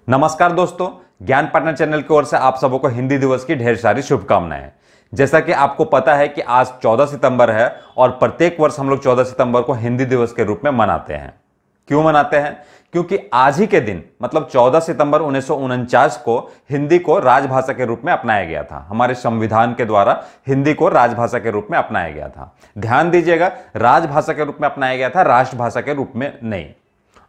नमस्कार दोस्तों, ज्ञान पार्टनर चैनल की ओर से आप सबों को हिंदी दिवस की ढेर सारी शुभकामनाएं। जैसा कि आपको पता है कि आज 14 सितंबर है और प्रत्येक वर्ष हम लोग 14 सितंबर को हिंदी दिवस के रूप में मनाते हैं। क्यों मनाते हैं? क्योंकि आज ही के दिन मतलब 14 सितंबर 1949 को हिंदी को राजभाषा के रूप में अपनाया गया था। हमारे संविधान के द्वारा हिंदी को राजभाषा के रूप में अपनाया गया था। ध्यान दीजिएगा, राजभाषा के रूप में अपनाया गया था, राष्ट्रभाषा के रूप में नहीं।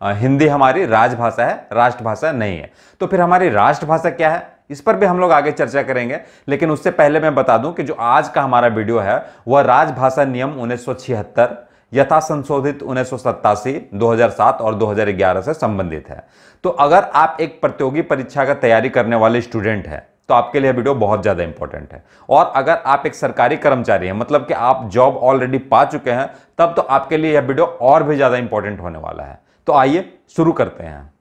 हिंदी हमारी राजभाषा है, राष्ट्रभाषा नहीं है। तो फिर हमारी राष्ट्रभाषा क्या है, इस पर भी हम लोग आगे चर्चा करेंगे। लेकिन उससे पहले मैं बता दूं कि जो आज का हमारा वीडियो है वह राजभाषा नियम 1976 यथा संशोधित 1987, 2007 और 2011 से संबंधित है। तो अगर आप एक प्रतियोगी परीक्षा का तैयारी करने वाले स्टूडेंट हैं तो आपके लिए वीडियो बहुत ज्यादा इंपॉर्टेंट है। और अगर आप एक सरकारी कर्मचारी हैं, मतलब कि आप जॉब ऑलरेडी पा चुके हैं, तब तो आपके लिए यह वीडियो और भी ज्यादा इंपॉर्टेंट होने वाला है। तो आइए शुरू करते हैं।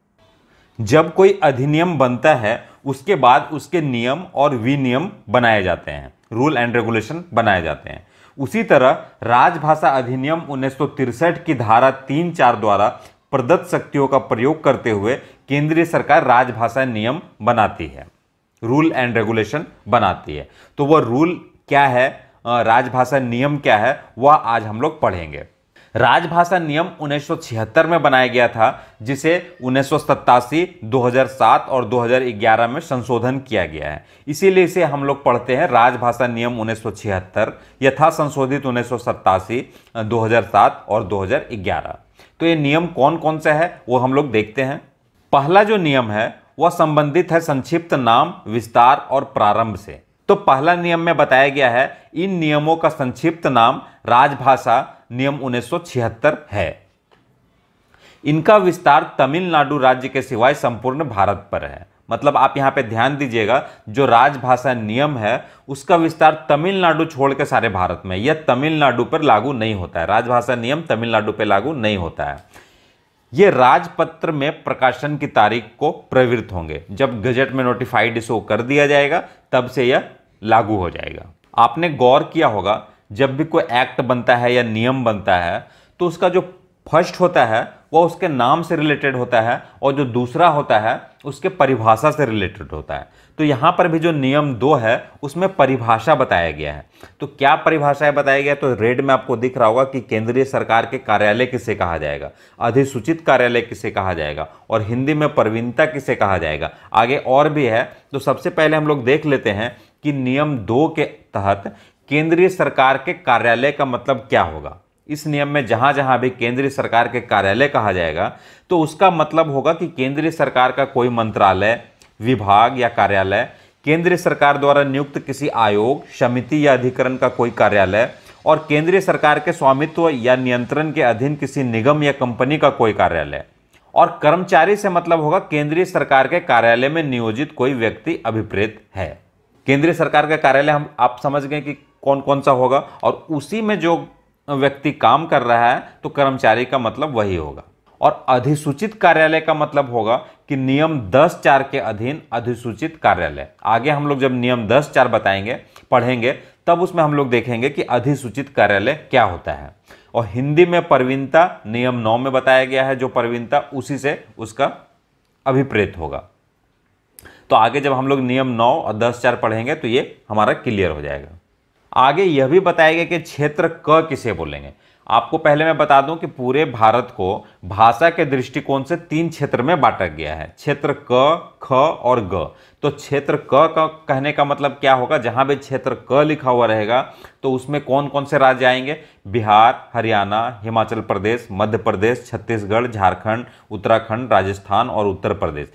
जब कोई अधिनियम बनता है उसके बाद उसके नियम और विनियम बनाए जाते हैं, रूल एंड रेगुलेशन बनाए जाते हैं। उसी तरह राजभाषा अधिनियम 1963 की धारा 3(4) द्वारा प्रदत्त शक्तियों का प्रयोग करते हुए केंद्रीय सरकार राजभाषा नियम बनाती है, रूल एंड रेगुलेशन बनाती है। तो वह रूल क्या है, राजभाषा नियम क्या है, वह आज हम लोग पढ़ेंगे। राजभाषा नियम 1976 में बनाया गया था, जिसे 1987, 2007 और 2011 में संशोधन किया गया है। इसीलिए इसे हम लोग पढ़ते हैं राजभाषा नियम 1976 यथा संशोधित 1987, 2007 और 2011। तो ये नियम कौन कौन से है वो हम लोग देखते हैं। पहला जो नियम है वह संबंधित है संक्षिप्त नाम, विस्तार और प्रारंभ से। तो पहला नियम में बताया गया है, इन नियमों का संक्षिप्त नाम राजभाषा नियम 1976 है। इनका विस्तार तमिलनाडु राज्य के सिवाय संपूर्ण भारत पर है। मतलब आप यहां पे ध्यान दीजिएगा, जो राजभाषा नियम है उसका विस्तार तमिलनाडु छोड़ के सारे भारत में, यह तमिलनाडु पर लागू नहीं होता है। राजभाषा नियम तमिलनाडु पर लागू नहीं होता है। ये राजपत्र में प्रकाशन की तारीख को प्रवृत्त होंगे। जब गजट में नोटिफाइड शो कर दिया जाएगा तब से यह लागू हो जाएगा। आपने गौर किया होगा, जब भी कोई एक्ट बनता है या नियम बनता है तो उसका जो फर्स्ट होता है वह उसके नाम से रिलेटेड होता है और जो दूसरा होता है उसके परिभाषा से रिलेटेड होता है। तो यहां पर भी जो नियम 2 है उसमें परिभाषा बताया गया है। तो क्या परिभाषा है बताया गया, तो रेड में आपको दिख रहा होगा कि केंद्रीय सरकार के कार्यालय किसे कहा जाएगा, अधिसूचित कार्यालय किसे कहा जाएगा और हिंदी में प्रवीणता किसे कहा जाएगा। आगे और भी है। तो सबसे पहले हम लोग देख लेते हैं कि नियम 2 के तहत केंद्रीय सरकार के कार्यालय का मतलब क्या होगा। इस नियम में जहां जहां भी केंद्रीय सरकार के कार्यालय कहा जाएगा तो उसका मतलब होगा कि केंद्रीय सरकार का कोई मंत्रालय, विभाग या कार्यालय, केंद्रीय सरकार द्वारा नियुक्त किसी आयोग, समिति या अधिकरण का कोई कार्यालय और केंद्रीय सरकार के स्वामित्व या नियंत्रण के अधीन किसी निगम या कंपनी का कोई कार्यालय। और कर्मचारी से मतलब होगा केंद्रीय सरकार के कार्यालय में नियोजित कोई व्यक्ति अभिप्रेत है। केंद्रीय सरकार का कार्यालय हम आप समझ गए कि कौन कौन सा होगा, और उसी में जो व्यक्ति काम कर रहा है तो कर्मचारी का मतलब वही होगा। और अधिसूचित कार्यालय का मतलब होगा कि नियम 10(4) के अधीन अधिसूचित कार्यालय। आगे हम लोग जब नियम 10(4) बताएंगे, पढ़ेंगे, तब उसमें हम लोग देखेंगे कि अधिसूचित कार्यालय क्या होता है। और हिंदी में प्रवीणता नियम 9 में बताया गया है, जो प्रवीणता उसी से उसका अभिप्रेत होगा। तो आगे जब हम लोग नियम 9 और 10(4) पढ़ेंगे तो ये हमारा क्लियर हो जाएगा। आगे यह भी बताया गया कि क्षेत्र क किसे बोलेंगे। आपको पहले मैं बता दूं कि पूरे भारत को भाषा के दृष्टिकोण से 3 क्षेत्र में बांटा गया है, क्षेत्र क, ख और ग। तो क्षेत्र क का कहने का मतलब क्या होगा, जहां भी क्षेत्र क लिखा हुआ रहेगा तो उसमें कौन कौन से राज्य आएंगे, बिहार, हरियाणा, हिमाचल प्रदेश, मध्य प्रदेश, छत्तीसगढ़, झारखंड, उत्तराखंड, राजस्थान और उत्तर प्रदेश,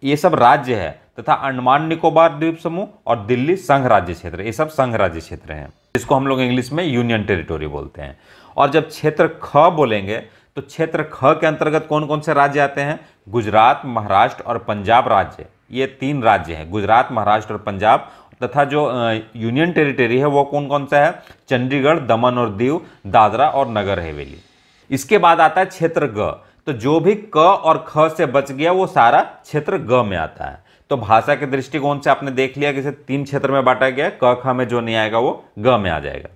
ये सब राज्य है। तथा अंडमान निकोबार द्वीप समूह और दिल्ली संघ राज्य क्षेत्र, ये सब संघ राज्य क्षेत्र हैं, इसको हम लोग इंग्लिश में यूनियन टेरिटोरी बोलते हैं। और जब क्षेत्र ख बोलेंगे तो क्षेत्र ख के अंतर्गत कौन कौन से राज्य आते हैं, गुजरात, महाराष्ट्र और पंजाब राज्य। ये 3 राज्य हैं, गुजरात, महाराष्ट्र और पंजाब। तथा जो यूनियन टेरिटरी है वो कौन कौन सा है, चंडीगढ़, दमन और दीव, दादरा और नगर हवेली। इसके बाद आता है क्षेत्र ग। तो जो भी क और ख से बच गया वो सारा क्षेत्र ग में आता है। तो भाषा के दृष्टिकोण से आपने देख लिया कि इसे 3 क्षेत्र में बांटा गया, क ख में जो नहीं आएगा वो ग में आ जाएगा।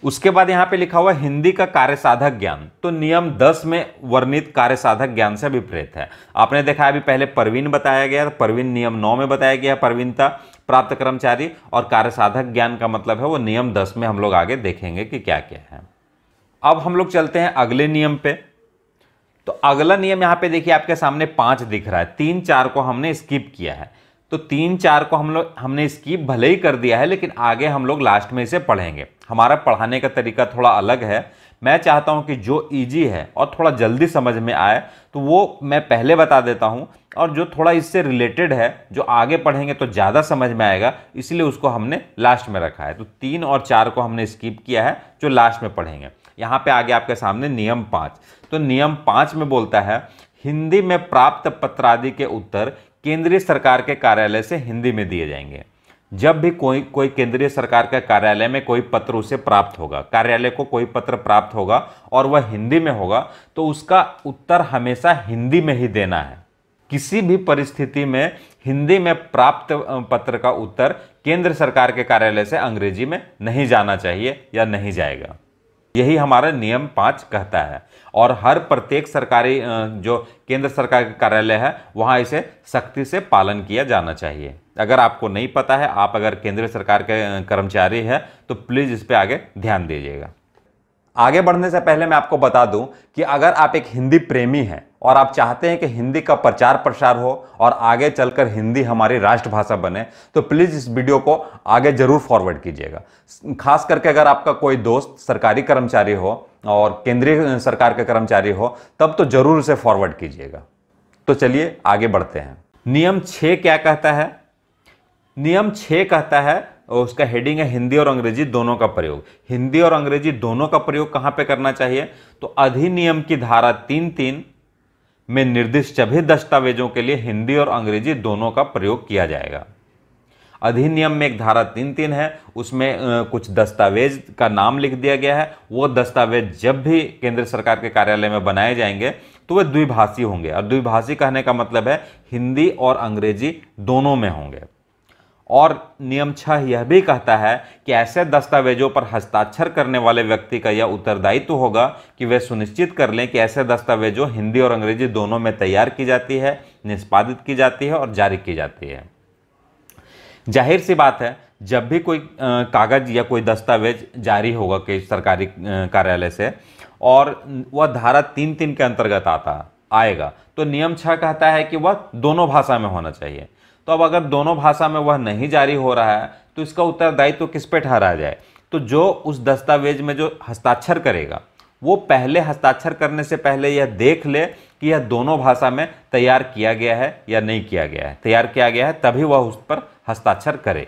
उसके बाद यहां पे लिखा हुआ हिंदी का कार्यसाधक ज्ञान, तो नियम 10 में वर्णित कार्यसाधक ज्ञान से विपरीत है। आपने देखा अभी पहले प्रवीण बताया गया, प्रवीण नियम 9 में बताया गया प्रवीणता प्राप्त कर्मचारी, और कार्यसाधक ज्ञान का मतलब है वो नियम 10 में हम लोग आगे देखेंगे कि क्या क्या है। अब हम लोग चलते हैं अगले नियम पे। तो अगला नियम यहां पे देखिए आपके सामने 5 दिख रहा है, 3 4 को हमने स्किप किया है। तो 3 4 को हमने स्किप भले ही कर दिया है, लेकिन आगे हम लोग लास्ट में इसे पढ़ेंगे। हमारा पढ़ाने का तरीका थोड़ा अलग है। मैं चाहता हूं कि जो इजी है और थोड़ा जल्दी समझ में आए तो वो मैं पहले बता देता हूं, और जो थोड़ा इससे रिलेटेड है, जो आगे पढ़ेंगे तो ज़्यादा समझ में आएगा, इसलिए उसको हमने लास्ट में रखा है। तो 3 और 4 को हमने स्किप किया है, जो लास्ट में पढ़ेंगे। यहाँ पे आगे आपके सामने नियम 5। तो नियम 5 में बोलता है हिंदी में प्राप्त पत्र आदि के उत्तर केंद्रीय सरकार के कार्यालय से हिंदी में दिए जाएंगे। जब भी कोई केंद्रीय सरकार के कार्यालय में कोई पत्र उसे प्राप्त होगा, कार्यालय को कोई पत्र प्राप्त होगा और वह हिंदी में होगा, तो उसका उत्तर हमेशा हिंदी में ही देना है। किसी भी परिस्थिति में हिंदी में प्राप्त पत्र का उत्तर केंद्र सरकार के कार्यालय से अंग्रेजी में नहीं जाना चाहिए या नहीं जाएगा। यही हमारा नियम 5 कहता है, और हर प्रत्येक सरकारी जो केंद्र सरकार का कार्यालय है वहां इसे सख्ती से पालन किया जाना चाहिए। अगर आपको नहीं पता है, आप अगर केंद्र सरकार के कर्मचारी हैं, तो प्लीज़ इस पे आगे ध्यान दीजिएगा। आगे बढ़ने से पहले मैं आपको बता दूं कि अगर आप एक हिंदी प्रेमी हैं और आप चाहते हैं कि हिंदी का प्रचार प्रसार हो और आगे चलकर हिंदी हमारी राष्ट्रभाषा बने, तो प्लीज़ इस वीडियो को आगे जरूर फॉरवर्ड कीजिएगा। खास करके अगर आपका कोई दोस्त सरकारी कर्मचारी हो और केंद्रीय सरकार के कर्मचारी हो, तब तो जरूर इसे फॉरवर्ड कीजिएगा। तो चलिए आगे बढ़ते हैं। नियम 6 क्या कहता है? नियम 6 कहता है, उसका हेडिंग है हिंदी और अंग्रेजी दोनों का प्रयोग। हिंदी और अंग्रेजी दोनों का प्रयोग कहां पे करना चाहिए? तो अधिनियम की धारा 3(3) में निर्दिष्ट सभी दस्तावेजों के लिए हिंदी और अंग्रेजी दोनों का प्रयोग किया जाएगा। अधिनियम में एक धारा 3(3) है, उसमें कुछ दस्तावेज का नाम लिख दिया गया है। वो दस्तावेज जब भी केंद्र सरकार के कार्यालय में बनाए जाएंगे तो वे द्विभाषी होंगे, और द्विभाषी कहने का मतलब है हिंदी और अंग्रेजी दोनों में होंगे। और नियम 6 यह भी कहता है कि ऐसे दस्तावेजों पर हस्ताक्षर करने वाले व्यक्ति का यह उत्तरदायित्व होगा कि वे सुनिश्चित कर लें कि ऐसे दस्तावेजों हिंदी और अंग्रेजी दोनों में तैयार की जाती है, निष्पादित की जाती है और जारी की जाती है। जाहिर सी बात है, जब भी कोई कागज या कोई दस्तावेज जारी होगा कि सरकारी कार्यालय से, और वह धारा 3(3) के अंतर्गत आएगा, तो नियम 6 कहता है कि वह दोनों भाषा में होना चाहिए। तो अब अगर दोनों भाषा में वह नहीं जारी हो रहा है, तो इसका उत्तरदायित्व तो किस पे ठहराया जाए? तो जो उस दस्तावेज में जो हस्ताक्षर करेगा, वो पहले हस्ताक्षर करने से पहले यह देख ले कि यह दोनों भाषा में तैयार किया गया है या नहीं किया गया है। तैयार किया गया है तभी वह उस पर हस्ताक्षर करे।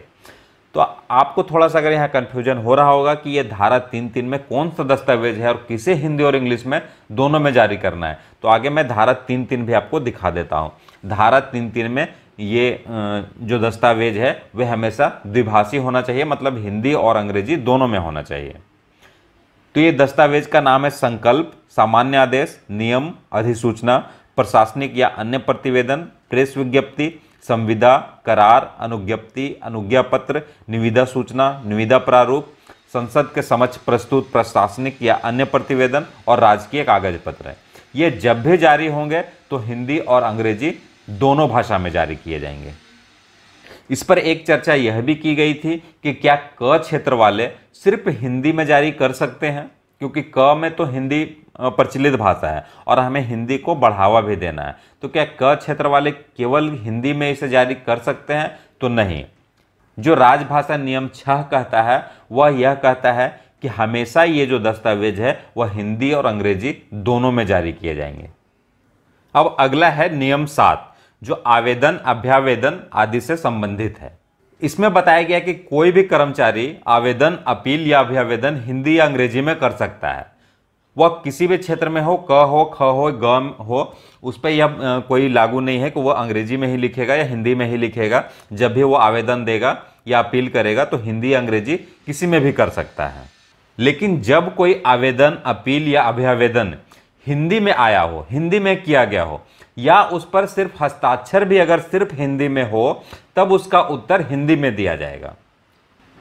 तो आपको थोड़ा सा अगर यहाँ कन्फ्यूजन हो रहा होगा कि यह धारा 3(3) में कौन सा दस्तावेज है और किसे हिंदी और इंग्लिश में दोनों में जारी करना है, तो आगे मैं धारा 3(3) भी आपको दिखा देता हूँ। धारा 3(3) में ये जो दस्तावेज है वह हमेशा द्विभाषी होना चाहिए, मतलब हिंदी और अंग्रेजी दोनों में होना चाहिए। तो ये दस्तावेज का नाम है संकल्प, सामान्य आदेश, नियम, अधिसूचना, प्रशासनिक या अन्य प्रतिवेदन, प्रेस विज्ञप्ति, संविदा, करार, अनुज्ञप्ति, अनुज्ञा पत्र, निविदा सूचना, निविदा प्रारूप, संसद के समक्ष प्रस्तुत प्रशासनिक या अन्य प्रतिवेदन और राजकीय कागज पत्र है। ये जब भी जारी होंगे तो हिंदी और अंग्रेजी दोनों भाषा में जारी किए जाएंगे। इस पर एक चर्चा यह भी की गई थी कि क्या क क्षेत्र वाले सिर्फ हिंदी में जारी कर सकते हैं, क्योंकि क में तो हिंदी प्रचलित भाषा है और हमें हिंदी को बढ़ावा भी देना है। तो क्या क क्षेत्र वाले केवल हिंदी में इसे जारी कर सकते हैं? तो नहीं। जो राजभाषा नियम 6 कहता है वह यह कहता है कि हमेशा ये जो दस्तावेज है वह हिंदी और अंग्रेजी दोनों में जारी किए जाएंगे। अब अगला है नियम 7, जो आवेदन, अभ्यावेदन आदि से संबंधित है। इसमें बताया गया कि कोई भी कर्मचारी आवेदन, अपील या अभ्यावेदन हिंदी या अंग्रेजी में कर सकता है। वह किसी भी क्षेत्र में हो, क हो, ख हो, ग हो, उस पर यह कोई लागू नहीं है कि वह अंग्रेजी में ही लिखेगा या हिंदी में ही लिखेगा। जब भी वो आवेदन देगा या अपील करेगा तो हिंदी या अंग्रेजी किसी में भी कर सकता है। लेकिन जब कोई आवेदन, अपील या अभ्यावेदन हिंदी में आया हो, हिंदी में किया गया हो, या उस पर सिर्फ हस्ताक्षर भी अगर सिर्फ हिंदी में हो, तब उसका उत्तर हिंदी में दिया जाएगा।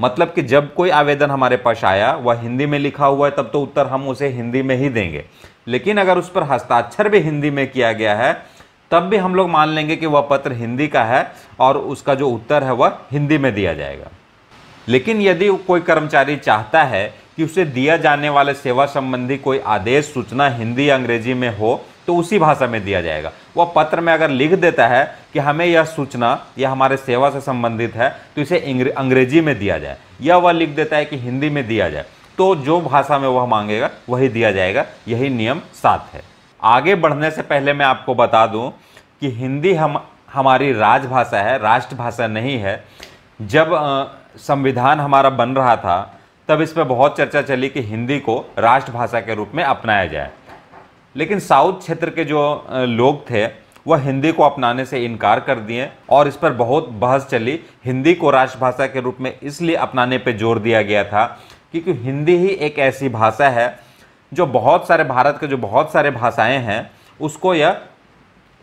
मतलब कि जब कोई आवेदन हमारे पास आया वह हिंदी में लिखा हुआ है तब तो उत्तर हम उसे हिंदी में ही देंगे, लेकिन अगर उस पर हस्ताक्षर भी हिंदी में किया गया है तब भी हम लोग मान लेंगे कि वह पत्र हिंदी का है और उसका जो उत्तर है वह हिंदी में दिया जाएगा। लेकिन यदि कोई कर्मचारी चाहता है कि उसे दिया जाने वाले सेवा संबंधी कोई आदेश सूचना हिंदी या अंग्रेजी में हो तो उसी भाषा में दिया जाएगा। वह पत्र में अगर लिख देता है कि हमें यह सूचना या हमारे सेवा से संबंधित है तो इसे अंग्रेजी में दिया जाए, या वह लिख देता है कि हिंदी में दिया जाए, तो जो भाषा में वह मांगेगा वही दिया जाएगा। यही नियम 7 है। आगे बढ़ने से पहले मैं आपको बता दूं कि हिंदी हमारी राजभाषा है, राष्ट्रभाषा नहीं है। जब संविधान हमारा बन रहा था तब इस पर बहुत चर्चा चली कि हिंदी को राष्ट्रभाषा के रूप में अपनाया जाए, लेकिन साउथ क्षेत्र के जो लोग थे वह हिंदी को अपनाने से इनकार कर दिए और इस पर बहुत बहस चली। हिंदी को राष्ट्रभाषा के रूप में इसलिए अपनाने पर जोर दिया गया था क्योंकि हिंदी ही एक ऐसी भाषा है जो बहुत सारे भारत के जो बहुत सारे भाषाएं हैं उसको यह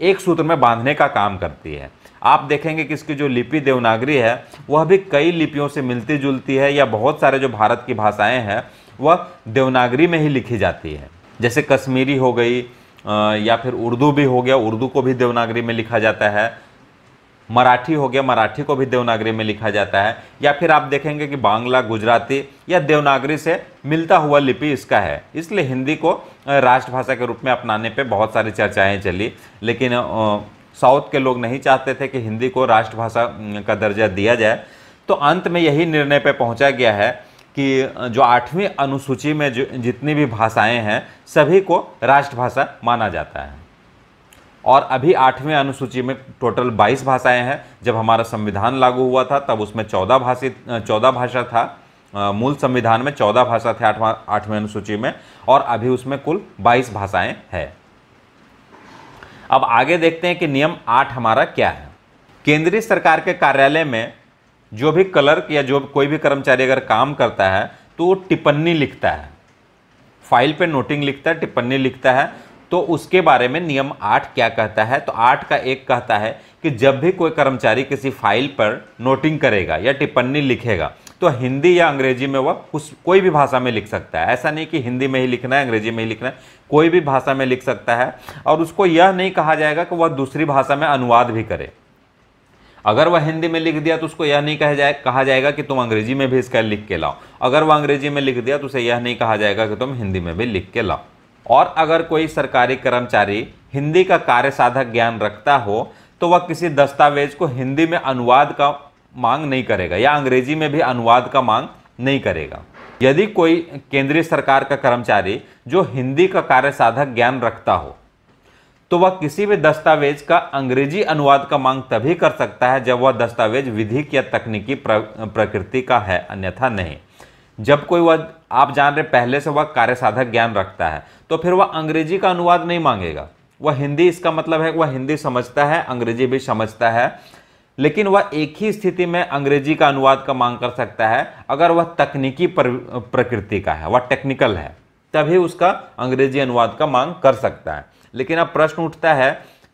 एक सूत्र में बांधने का काम करती है। आप देखेंगे कि इसकी जो लिपि देवनागरी है वह भी कई लिपियों से मिलती जुलती है, या बहुत सारे जो भारत की भाषाएं हैं वह देवनागरी में ही लिखी जाती है। जैसे कश्मीरी हो गई या फिर उर्दू भी हो गया, उर्दू को भी देवनागरी में लिखा जाता है। मराठी हो गया, मराठी को भी देवनागरी में लिखा जाता है। या फिर आप देखेंगे कि बांग्ला, गुजराती या देवनागरी से मिलता हुआ लिपि इसका है। इसलिए हिंदी को राष्ट्रभाषा के रूप में अपनाने पे बहुत सारी चर्चाएं चली, लेकिन साउथ के लोग नहीं चाहते थे कि हिंदी को राष्ट्रभाषा का दर्जा दिया जाए। तो अंत में यही निर्णय पे पहुंचा गया है कि जो 8वीं अनुसूची में जो जितनी भी भाषाएं हैं सभी को राष्ट्रभाषा माना जाता है। और अभी 8वीं अनुसूची में टोटल 22 भाषाएं हैं। जब हमारा संविधान लागू हुआ था तब उसमें 14 भाषा था। मूल संविधान में 14 भाषा थे 8वीं अनुसूची में, और अभी उसमें कुल 22 भाषाएं हैं। अब आगे देखते हैं कि नियम 8 हमारा क्या है। केंद्रीय सरकार के कार्यालय में जो भी क्लर्क या जो कोई भी कर्मचारी अगर काम करता है तो वो टिप्पणी लिखता है, फाइल पे नोटिंग लिखता है, टिप्पणी लिखता है। तो उसके बारे में नियम 8 क्या कहता है, तो 8 का 1 कहता है कि जब भी कोई कर्मचारी किसी फाइल पर नोटिंग करेगा या टिप्पणी लिखेगा तो हिंदी या अंग्रेजी में वह कोई भी भाषा में लिख सकता है। ऐसा नहीं कि हिंदी में ही लिखना है, अंग्रेजी में ही लिखना है, कोई भी भाषा में लिख सकता है। और उसको यह नहीं कहा जाएगा कि वह दूसरी भाषा में अनुवाद भी करे। अगर वह हिंदी में लिख दिया तो उसको यह नहीं कहा जाएगा कि तुम अंग्रेजी में भी इसका लिख के लाओ। अगर वह अंग्रेजी में लिख दिया तो उसे यह नहीं कहा जाएगा कि तुम हिंदी में भी लिख के लाओ। और अगर कोई सरकारी कर्मचारी हिंदी का कार्य साधक ज्ञान रखता हो तो वह किसी दस्तावेज को हिंदी में अनुवाद का मांग नहीं करेगा या अंग्रेजी में भी अनुवाद का मांग नहीं करेगा। यदि कोई केंद्रीय सरकार का कर्मचारी जो हिंदी का कार्य साधक ज्ञान रखता हो तो वह किसी भी दस्तावेज का अंग्रेजी अनुवाद का मांग तभी कर सकता है जब वह दस्तावेज विधिक या तकनीकी प्रकृति का है, अन्यथा नहीं। जब कोई वह, आप जान रहे, पहले से वह कार्य साधक ज्ञान रखता है तो फिर वह अंग्रेजी का अनुवाद नहीं मांगेगा। वह हिंदी, इसका मतलब है वह हिंदी समझता है, अंग्रेजी भी समझता है, लेकिन वह एक ही स्थिति में अंग्रेजी का अनुवाद का मांग कर सकता है अगर वह तकनीकी प्रकृति का है, वह टेक्निकल है, तभी उसका अंग्रेजी अनुवाद का मांग कर सकता है। लेकिन अब प्रश्न उठता है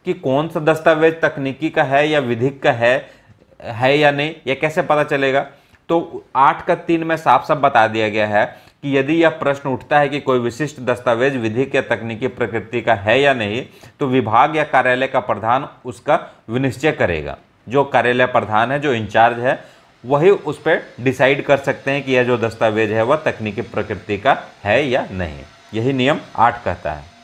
कि कौन सा दस्तावेज तकनीकी का है या विधिक का है या नहीं, यह कैसे पता चलेगा। तो 8 का 3 में साफ साफ बता दिया गया है कि यदि यह प्रश्न उठता है कि कोई विशिष्ट दस्तावेज विधिक या तकनीकी प्रकृति का है या नहीं तो विभाग या कार्यालय का प्रधान उसका विनिश्चय करेगा। जो कार्यालय प्रधान है, जो इंचार्ज है, वही उस पर डिसाइड कर सकते हैं कि यह जो दस्तावेज है वह तकनीकी प्रकृति का है या नहीं। यही नियम 8 कहता है।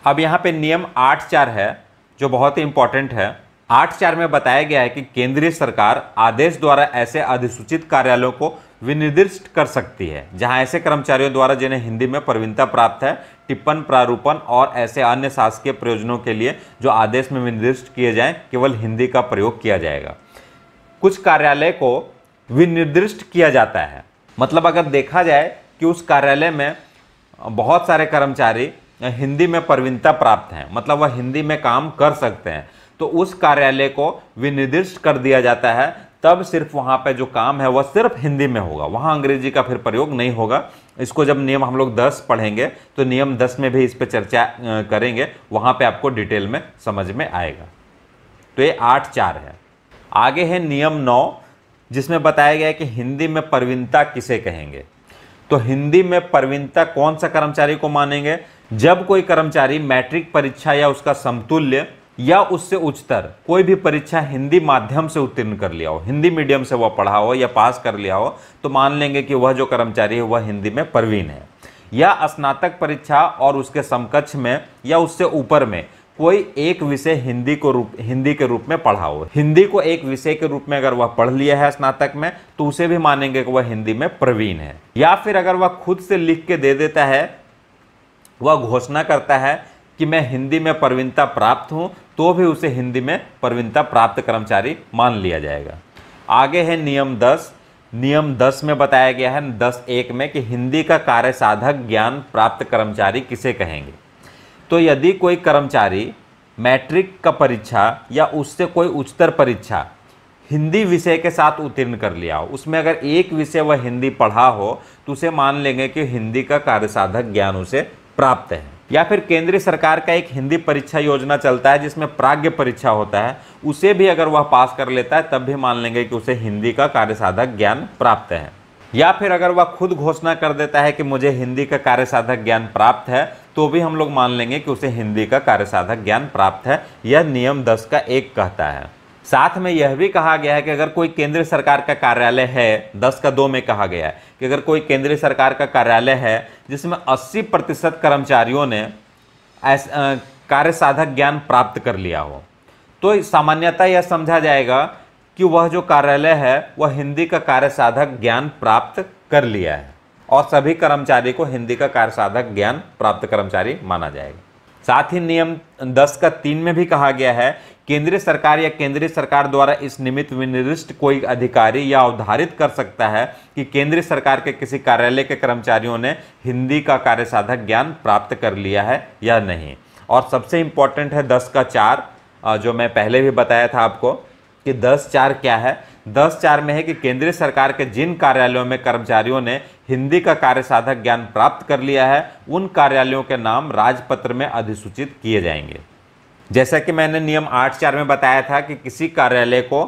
अब यहाँ पे नियम 8.4 है जो बहुत ही इंपॉर्टेंट है। 8.4 में बताया गया है कि केंद्रीय सरकार आदेश द्वारा ऐसे अधिसूचित कार्यालयों को विनिर्दिष्ट कर सकती है जहां ऐसे कर्मचारियों द्वारा जिन्हें हिंदी में प्रवीणता प्राप्त है, टिप्पण, प्रारूपण और ऐसे अन्य शासकीय प्रयोजनों के लिए जो आदेश में विनिर्दिष्ट किए जाएं, केवल हिंदी का प्रयोग किया जाएगा। कुछ कार्यालय को विनिर्दिष्ट किया जाता है, मतलब अगर देखा जाए कि उस कार्यालय में बहुत सारे कर्मचारी हिंदी में प्रवीणता प्राप्त हैं, मतलब वह हिंदी में काम कर सकते हैं, तो उस कार्यालय को विनिर्दिष्ट कर दिया जाता है। तब सिर्फ वहां पे जो काम है वह सिर्फ हिंदी में होगा, वहां अंग्रेजी का फिर प्रयोग नहीं होगा। इसको जब नियम हम लोग 10 पढ़ेंगे तो नियम 10 में भी इस पर चर्चा करेंगे, वहां पे आपको डिटेल में समझ में आएगा। तो ये 8.4 है। आगे है नियम 9। जिसमें बताया गया है कि हिंदी में प्रवीणता किसे कहेंगे। तो हिंदी में प्रवीणता कौन सा कर्मचारी को मानेंगे? जब कोई कर्मचारी मैट्रिक परीक्षा या उसका समतुल्य या उससे उच्चतर कोई भी परीक्षा हिंदी माध्यम से उत्तीर्ण कर लिया हो, हिंदी मीडियम से वह पढ़ा हो या पास कर लिया हो, तो मान लेंगे कि वह जो कर्मचारी है वह हिंदी में प्रवीण है। या स्नातक परीक्षा और उसके समकक्ष में या उससे ऊपर में कोई एक विषय हिंदी के रूप में पढ़ा हो, हिंदी को एक विषय के रूप में अगर वह पढ़ लिया है स्नातक में, तो उसे भी मानेंगे कि वह हिंदी में प्रवीण है। या फिर अगर वह खुद से लिख के दे देता है, वह घोषणा करता है कि मैं हिंदी में प्रवीणता प्राप्त हूं, तो भी उसे हिंदी में प्रवीणता प्राप्त कर्मचारी मान लिया जाएगा। आगे है नियम 10। नियम 10 में बताया गया है 10(1) में कि हिंदी का कार्य साधक ज्ञान प्राप्त कर्मचारी किसे कहेंगे। तो यदि कोई कर्मचारी मैट्रिक का परीक्षा या उससे कोई उच्चतर परीक्षा हिंदी विषय के साथ उत्तीर्ण कर लिया हो, उसमें अगर एक विषय वह हिंदी पढ़ा हो, तो उसे मान लेंगे कि हिंदी का कार्य साधक ज्ञान उसे प्राप्त है। या फिर केंद्रीय सरकार का एक हिंदी परीक्षा योजना चलता है जिसमें प्राज्ञ परीक्षा होता है, उसे भी अगर वह पास कर लेता है तब भी मान लेंगे कि उसे हिंदी का कार्य साधक ज्ञान प्राप्त है। या फिर अगर वह खुद घोषणा कर देता है कि मुझे हिंदी का कार्य साधक ज्ञान प्राप्त है, तो भी हम लोग मान लेंगे कि उसे हिंदी का कार्य साधक ज्ञान प्राप्त है। यह नियम 10 का 1 कहता है। साथ में यह भी कहा गया है कि अगर कोई केंद्र सरकार का कार्यालय है, 10 का 2 में कहा गया है कि अगर कोई केंद्र सरकार का कार्यालय है जिसमें 80% कर्मचारियों ने कार्य साधक ज्ञान प्राप्त कर लिया हो, तो सामान्यतः यह समझा जाएगा कि वह जो कार्यालय है वह हिंदी का कार्य साधक ज्ञान प्राप्त कर लिया है और सभी कर्मचारी को हिंदी का कार्य साधक ज्ञान प्राप्त कर्मचारी माना जाएगा। साथ ही नियम 10 का 3 में भी कहा गया है केंद्रीय सरकार या केंद्रीय सरकार द्वारा इस निमित्त विनिर्दिष्ट कोई अधिकारी या अवधारित कर सकता है कि केंद्रीय सरकार के किसी कार्यालय के कर्मचारियों ने हिंदी का कार्य साधक ज्ञान प्राप्त कर लिया है या नहीं। और सबसे इंपॉर्टेंट है 10 का 4, जो मैं पहले भी बताया था आपको कि 10(4) क्या है। 10(4) में है कि केंद्रीय सरकार के जिन कार्यालयों में कर्मचारियों ने हिंदी का कार्य साधक ज्ञान प्राप्त कर लिया है, उन कार्यालयों के नाम राजपत्र में अधिसूचित किए जाएंगे। जैसा कि मैंने नियम 8(4) में बताया था कि किसी कार्यालय को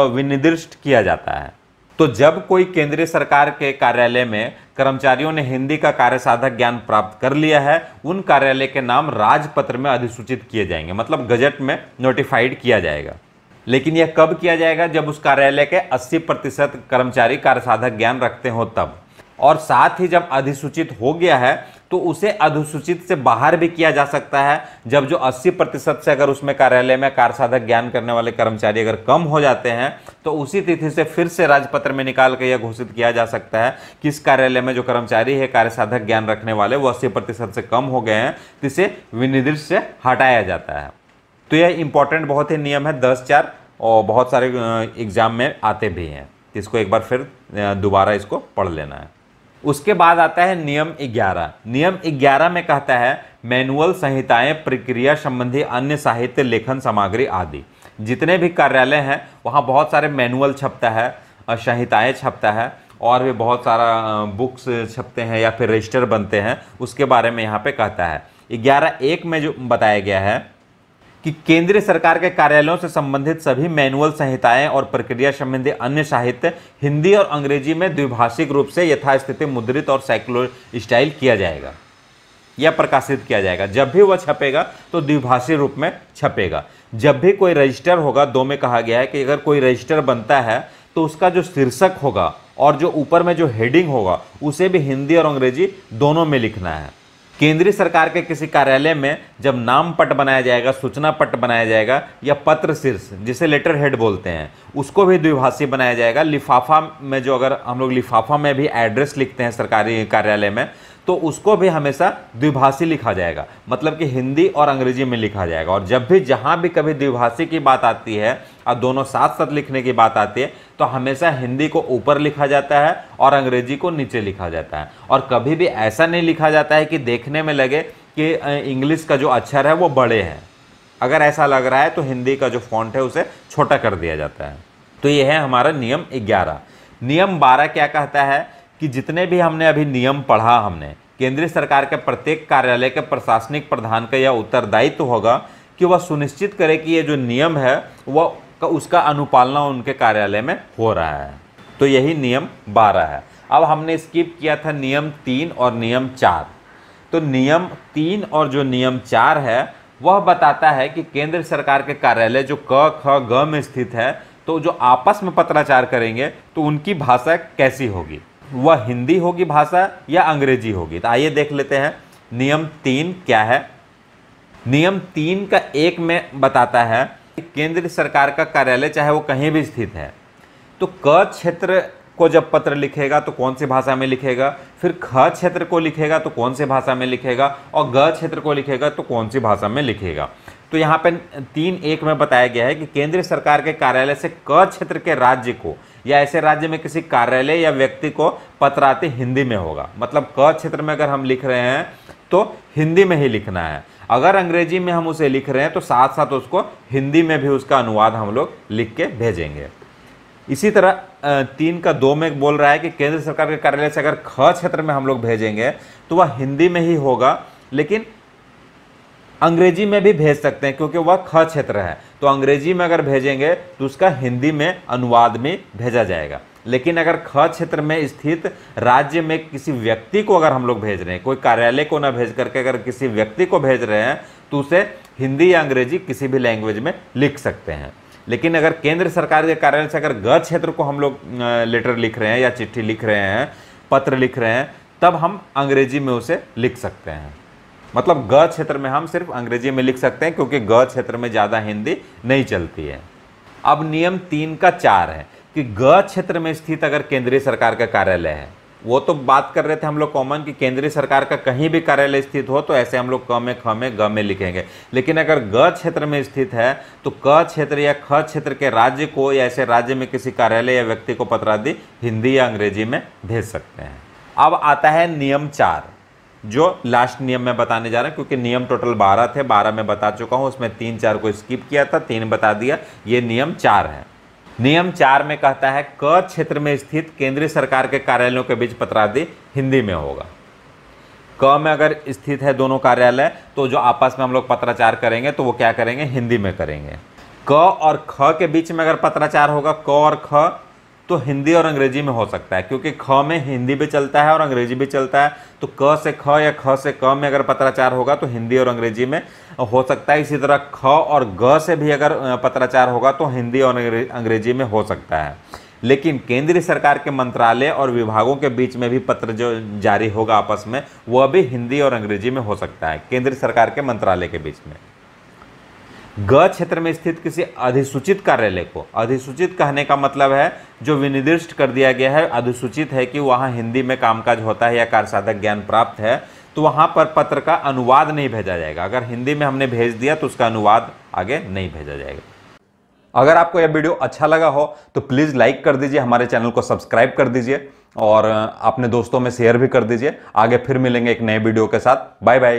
विनिर्दिष्ट किया जाता है, तो जब कोई केंद्रीय सरकार के कार्यालय में कर्मचारियों ने हिंदी का कार्य साधक ज्ञान प्राप्त कर लिया है, उन कार्यालय के नाम राजपत्र में अधिसूचित किए जाएंगे, मतलब गजट में नोटिफाइड किया जाएगा। लेकिन यह कब किया जाएगा? जब उस कार्यालय के 80% कर्मचारी कार्य साधक ज्ञान रखते हो तब। और साथ ही जब अधिसूचित हो गया है तो उसे अधिसूचित से बाहर भी किया जा सकता है, जब जो 80% से अगर उसमें कार्यालय में कार्य साधक ज्ञान करने वाले कर्मचारी अगर कम हो जाते हैं, तो उसी तिथि से फिर से राजपत्र में निकाल कर यह घोषित किया जा सकता है कि इस कार्यालय में जो कर्मचारी है कार्य साधक ज्ञान रखने वाले वो 80% से कम हो गए हैं, तो इसे विनिर्दिष्ट से हटाया जाता है। तो यह इंपॉर्टेंट बहुत ही नियम है 10(4) और बहुत सारे एग्जाम में आते भी हैं, इसको एक बार फिर दोबारा इसको पढ़ लेना है। उसके बाद आता है नियम 11। नियम 11 में कहता है मैनुअल, संहिताएं, प्रक्रिया संबंधी अन्य साहित्य, लेखन सामग्री आदि। जितने भी कार्यालय हैं वहाँ बहुत सारे मैनुअल छपता है, संहिताएं छपता है और भी बहुत सारा बुक्स छपते हैं या फिर रजिस्टर बनते हैं, उसके बारे में यहाँ पे कहता है। 11(1) में जो बताया गया है कि केंद्रीय सरकार के कार्यालयों से संबंधित सभी मैनुअल, संहिताएं और प्रक्रिया संबंधी अन्य साहित्य हिंदी और अंग्रेजी में द्विभाषिक रूप से यथास्थिति मुद्रित और सेक्युलर स्टाइल किया जाएगा या प्रकाशित किया जाएगा। जब भी वह छपेगा तो द्विभाषी रूप में छपेगा। जब भी कोई रजिस्टर होगा, 2 में कहा गया है कि अगर कोई रजिस्टर बनता है तो उसका जो शीर्षक होगा और जो ऊपर में जो हेडिंग होगा उसे भी हिंदी और अंग्रेजी दोनों में लिखना है। केंद्रीय सरकार के किसी कार्यालय में जब नाम पट बनाया जाएगा, सूचना पट बनाया जाएगा या पत्र शीर्ष जिसे लेटर हेड बोलते हैं, उसको भी द्विभाषी बनाया जाएगा। लिफाफा में जो अगर हम लोग लिफाफा में भी एड्रेस लिखते हैं सरकारी कार्यालय में, तो उसको भी हमेशा द्विभाषी लिखा जाएगा, मतलब कि हिंदी और अंग्रेजी में लिखा जाएगा। और जब भी जहाँ भी कभी द्विभाषी की बात आती है और दोनों साथ साथ लिखने की बात आती है, तो हमेशा हिंदी को ऊपर लिखा जाता है और अंग्रेजी को नीचे लिखा जाता है। और कभी भी ऐसा नहीं लिखा जाता है कि देखने में लगे कि इंग्लिश का जो अक्षर है वो बड़े हैं। अगर ऐसा लग रहा है तो हिंदी का जो फॉन्ट है उसे छोटा कर दिया जाता है। तो ये है हमारा नियम 11। नियम 12 क्या कहता है कि जितने भी हमने अभी नियम पढ़ा, हमने केंद्रीय सरकार के प्रत्येक कार्यालय के प्रशासनिक प्रधान का यह उत्तरदायित्व होगा कि वह सुनिश्चित करे कि ये जो नियम है वह उसका अनुपालना उनके कार्यालय में हो रहा है। तो यही नियम 12 है। अब हमने स्किप किया था नियम 3 और नियम 4। तो नियम 3 और जो नियम 4 है वह बताता है कि केंद्र सरकार के कार्यालय जो क ख ग में स्थित है, तो जो आपस में पत्राचार करेंगे तो उनकी भाषा कैसी होगी, वह हिंदी होगी भाषा या अंग्रेजी होगी। तो आइए देख लेते हैं नियम 3 क्या है। नियम 3 का 1 में बताता है कि केंद्र सरकार का कार्यालय चाहे वो कहीं भी स्थित है, तो क क्षेत्र को जब पत्र लिखेगा तो कौन सी भाषा में लिखेगा, फिर ख क्षेत्र को लिखेगा तो कौन सी भाषा में लिखेगा, और ग क्षेत्र को लिखेगा तो कौन सी भाषा में लिखेगा। तो यहाँ पे 3.1 में बताया गया है कि केंद्र सरकार के कार्यालय से क क्षेत्र के राज्य को या ऐसे राज्य में किसी कार्यालय या व्यक्ति को पत्राति हिंदी में होगा। मतलब क क्षेत्र में अगर हम लिख रहे हैं तो हिंदी में ही लिखना है। अगर अंग्रेजी में हम उसे लिख रहे हैं तो साथ साथ उसको हिंदी में भी उसका अनुवाद हम लोग लिख के भेजेंगे। इसी तरह 3 का 2 में बोल रहा है कि केंद्र सरकार के कार्यालय से अगर ख क्षेत्र में हम लोग भेजेंगे तो वह हिंदी में ही होगा, लेकिन अंग्रेजी में भी भेज सकते हैं क्योंकि वह ख क्षेत्र है। तो अंग्रेजी में अगर भेजेंगे तो उसका हिंदी में अनुवाद में भेजा जाएगा। लेकिन अगर ख क्षेत्र में स्थित राज्य में किसी व्यक्ति को अगर हम लोग भेज रहे हैं, कोई कार्यालय को ना भेज करके अगर किसी व्यक्ति को भेज रहे हैं, तो उसे हिंदी या अंग्रेजी किसी भी लैंग्वेज में लिख सकते हैं। लेकिन अगर केंद्र सरकार के कार्यालय से अगर ग क्षेत्र को हम लोग लेटर लिख रहे हैं या चिट्ठी लिख रहे हैं, पत्र लिख रहे हैं, तब हम अंग्रेजी में उसे लिख सकते हैं। मतलब ग क्षेत्र में हम सिर्फ अंग्रेजी में लिख सकते हैं क्योंकि ग क्षेत्र में ज़्यादा हिंदी नहीं चलती है। अब नियम 3 का 4 है कि ग क्षेत्र में स्थित अगर केंद्रीय सरकार का कार्यालय है, वो तो बात कर रहे थे हम लोग कॉमन कि केंद्रीय सरकार का कहीं भी कार्यालय स्थित हो तो ऐसे हम लोग क में ख में ग में लिखेंगे। लेकिन अगर ग क्षेत्र में स्थित है तो क क्षेत्र या ख क्षेत्र के राज्य को या ऐसे राज्य में किसी कार्यालय या व्यक्ति को पत्रादि हिंदी या अंग्रेजी में भेज सकते हैं। अब आता है नियम 4, जो लास्ट नियम में बताने जा रहे हैं क्योंकि नियम टोटल 12 थे, 12 में बता चुका हूं, उसमें 3 4 को स्किप किया था, 3 बता दिया। ये नियम 4 है। नियम 4 में कहता है क क्षेत्र में स्थित केंद्रीय सरकार के कार्यालयों के बीच पत्रादि हिंदी में होगा। क में अगर स्थित है दोनों कार्यालय तो जो आपस में हम लोग पत्राचार करेंगे तो वो क्या करेंगे, हिंदी में करेंगे। क और ख के बीच में अगर पत्राचार होगा, क और ख, तो हिंदी और अंग्रेजी में हो सकता है क्योंकि ख में हिंदी भी चलता है और अंग्रेजी भी चलता है। तो क से ख या ख से क में अगर पत्राचार होगा तो हिंदी और अंग्रेजी में हो सकता है। इसी तरह ख और ग से भी अगर पत्राचार होगा तो हिंदी और अंग्रेजी में हो सकता है। लेकिन केंद्रीय सरकार के मंत्रालय और विभागों के बीच में भी पत्र जो जारी होगा आपस में, वह भी हिंदी और अंग्रेजी में हो सकता है, केंद्र सरकार के मंत्रालय के बीच में। ग क्षेत्र में स्थित किसी अधिसूचित कार्यालय को, अधिसूचित कहने का मतलब है जो विनिर्दिष्ट कर दिया गया है, अधिसूचित है कि वहाँ हिंदी में कामकाज होता है या कार्यसाधक ज्ञान प्राप्त है, तो वहाँ पर पत्र का अनुवाद नहीं भेजा जाएगा। अगर हिंदी में हमने भेज दिया तो उसका अनुवाद आगे नहीं भेजा जाएगा। अगर आपको यह वीडियो अच्छा लगा हो तो प्लीज़ लाइक कर दीजिए, हमारे चैनल को सब्सक्राइब कर दीजिए और अपने दोस्तों में शेयर भी कर दीजिए। आगे फिर मिलेंगे एक नए वीडियो के साथ। Bye bye.